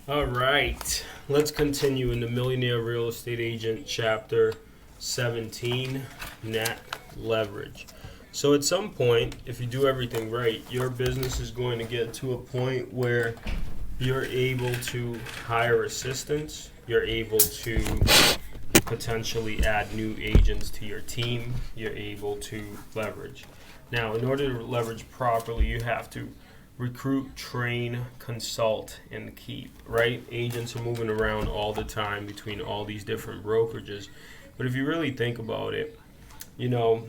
All right, let's continue in the Millionaire Real Estate Agent Chapter 17, Net Leverage. So at some point, if you do everything right, your business is going to get to a point where you're able to hire assistants, you're able to potentially add new agents to your team, you're able to leverage. Now, in order to leverage properly, you have to recruit, train, consult, and keep, right? Agents are moving around all the time between all these different brokerages. But if you really think about it, you know,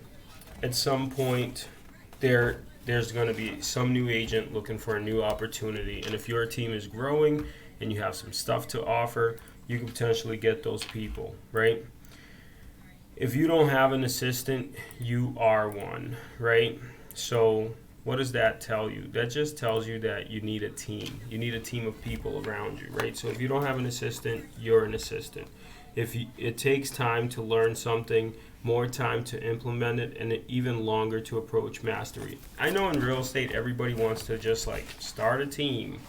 at some point there's going to be some new agent looking for a new opportunity. And if your team is growing and you have some stuff to offer, you can potentially get those people, right? If you don't have an assistant, you are one, right? So what does that tell you? That just tells you that you need a team. You need a team of people around you, right? So if you don't have an assistant, you're an assistant. It takes time to learn something, more time to implement it, and even longer to approach mastery. I know in real estate, everybody wants to just like start a team,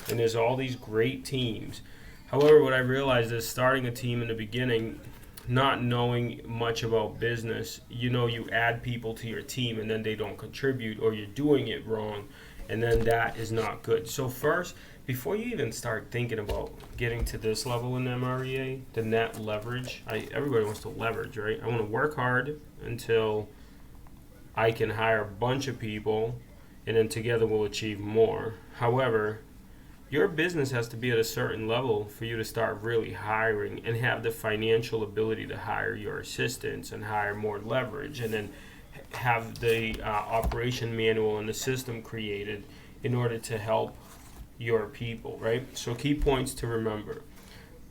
and there's all these great teams. However, what I realized is starting a team in the beginning, not knowing much about business, you add people to your team and then they don't contribute, or you're doing it wrong, and then that is not good. So first, before you even start thinking about getting to this level in MREA, the net leverage, everybody wants to leverage, right? I want to work hard until I can hire a bunch of people, and then together we'll achieve more. However, your business has to be at a certain level for you to start really hiring and have the financial ability to hire your assistants and hire more leverage, and then have the operation manual and the system created in order to help your people, right? So key points to remember: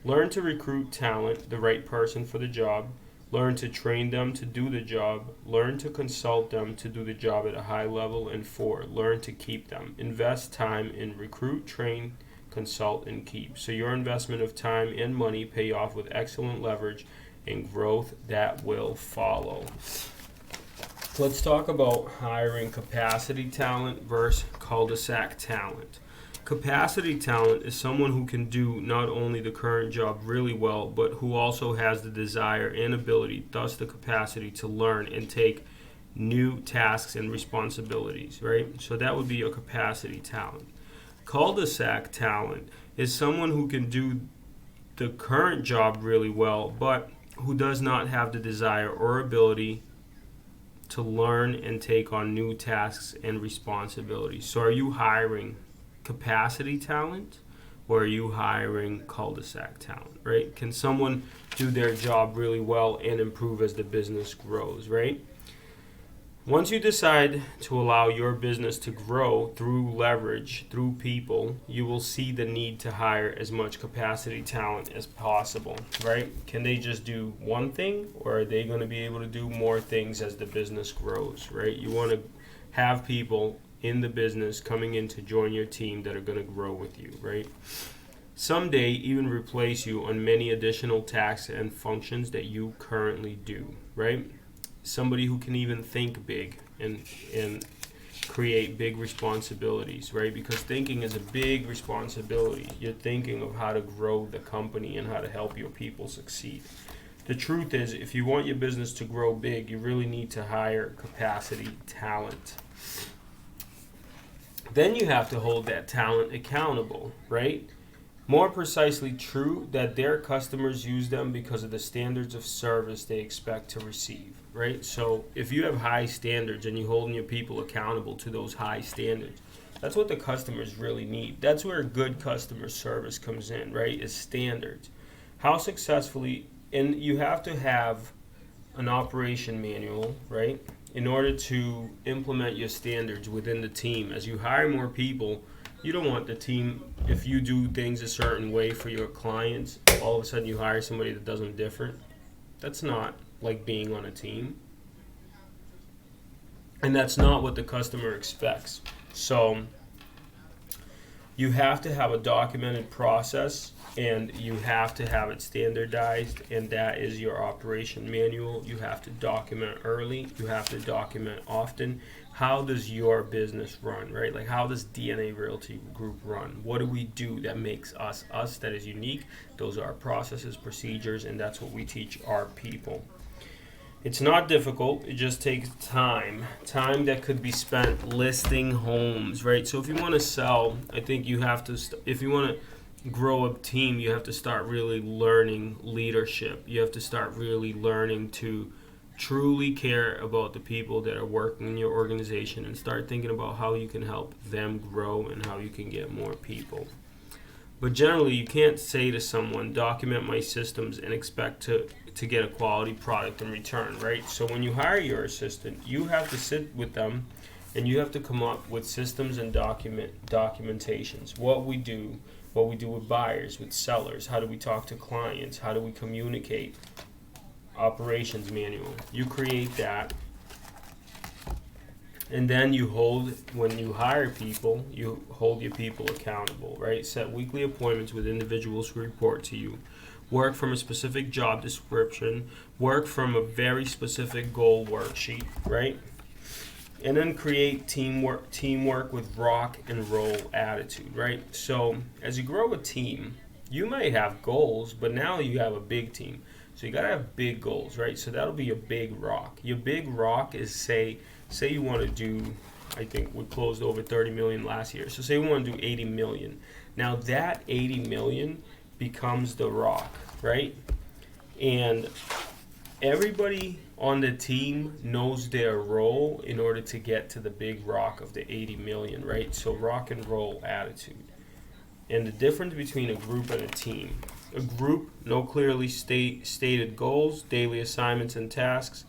learn to recruit talent, the right person for the job. Learn to train them to do the job. Learn to consult them to do the job at a high level. And 4, learn to keep them. Invest time in recruit, train, consult, and keep. So your investment of time and money pay off with excellent leverage and growth that will follow. Let's talk about hiring capacity talent versus cul-de-sac talent. Capacity talent is someone who can do not only the current job really well, but who also has the desire and ability, thus the capacity to learn and take new tasks and responsibilities, right? So that would be your capacity talent. Cul-de-sac talent is someone who can do the current job really well, but who does not have the desire or ability to learn and take on new tasks and responsibilities. So are you hiring capacity talent, or are you hiring cul-de-sac talent, right? Can someone do their job really well and improve as the business grows, right? Once you decide to allow your business to grow through leverage, through people, you will see the need to hire as much capacity talent as possible, right? Can they just do one thing, or are they going to be able to do more things as the business grows, right? You want to have people in the business coming in to join your team that are going to grow with you, right? Someday even replace you on many additional tasks and functions that you currently do, right? Somebody who can even think big and create big responsibilities, right? Because thinking is a big responsibility. You're thinking of how to grow the company and how to help your people succeed. The truth is, if you want your business to grow big, you really need to hire capacity talent. Then you have to hold that talent accountable, right? More precisely, true that their customers use them because of the standards of service they expect to receive, right? So if you have high standards and you're holding your people accountable to those high standards, that's what the customers really need. That's where good customer service comes in, right? Is standards. How successfully, and you have to have an operation manual, right? In order to implement your standards within the team. As you hire more people, you don't want the team, if you do things a certain way for your clients, all of a sudden you hire somebody that does them different. That's not like being on a team. And that's not what the customer expects. So you have to have a documented process, and you have to have it standardized, and that is your operation manual. You have to document early, you have to document often. how does your business run, right? Like, how does DNA Realty Group run? What do we do that makes us us, that is unique? Those are our processes, procedures, and that's what we teach our people. It's not difficult. It just takes time that could be spent listing homes, right? So if you want to sell, I think you have to if you want to grow a team, you have to start really learning leadership. You have to start really learning to truly care about the people that are working in your organization, and start thinking about how you can help them grow and how you can get more people. But generally, you can't say to someone, document my systems, and expect to get a quality product in return, right? So when you hire your assistant, you have to sit with them and you have to come up with systems and documentations. What we do with buyers, with sellers, how do we talk to clients, how do we communicate, operations manual. You create that. And then when you hire people, you hold your people accountable, right? Set weekly appointments with individuals who report to you. Work from a specific job description. Work from a very specific goal worksheet, right? And then create teamwork with rock and roll attitude, right? So as you grow a team, you might have goals, but now you have a big team. So you gotta have big goals, right? So that'll be your big rock. Your big rock is say you want to do, I think we closed over 30 million last year. So say we want to do 80 million. Now that 80 million becomes the rock, right? And everybody on the team knows their role in order to get to the big rock of the 80 million, right? So rock and roll attitude. And the difference between a group and a team. A group, no clearly stated goals, daily assignments and tasks,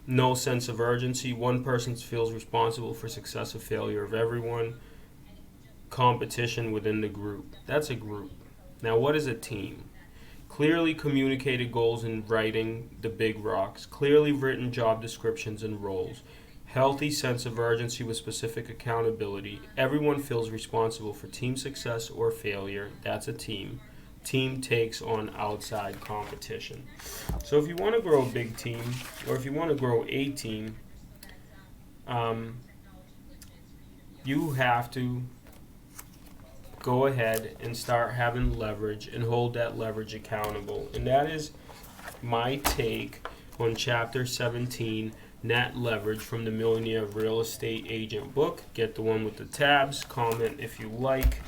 no sense of urgency. One person feels responsible for success or failure of everyone. Competition within the group. That's a group. Now, what is a team? Clearly communicated goals in writing, the big rocks. Clearly written job descriptions and roles. Healthy sense of urgency with specific accountability. Everyone feels responsible for team success or failure. That's a team. Team takes on outside competition. So if you want to grow a big team, or if you want to grow a team, you have to go ahead and start having leverage and hold that leverage accountable. And that is my take on Chapter 17, Net Leverage, from the Millionaire Real Estate Agent book. Get the one with the tabs. Comment if you like.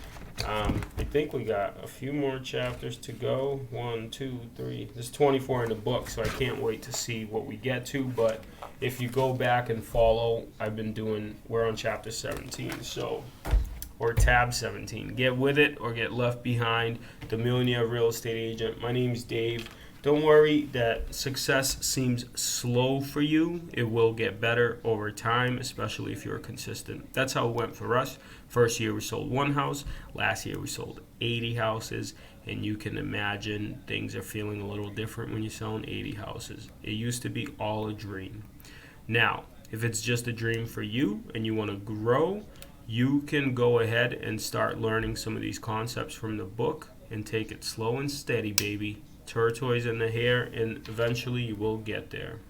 I think we got a few more chapters to go. 1, 2, 3. There's 24 in the book, so I can't wait to see what we get to. But if you go back and follow, we're on chapter 17, or tab 17. Get with it or get left behind. The Millionaire Real Estate Agent. My name's Dave. Don't worry that success seems slow for you. It will get better over time, especially if you're consistent. That's how it went for us. First year we sold 1 house. Last year we sold 80 houses. And you can imagine things are feeling a little different when you're selling 80 houses. It used to be all a dream. Now, if it's just a dream for you and you want to grow, you can go ahead and start learning some of these concepts from the book and take it slow and steady, baby. Turquoise in the hair, and eventually you will get there.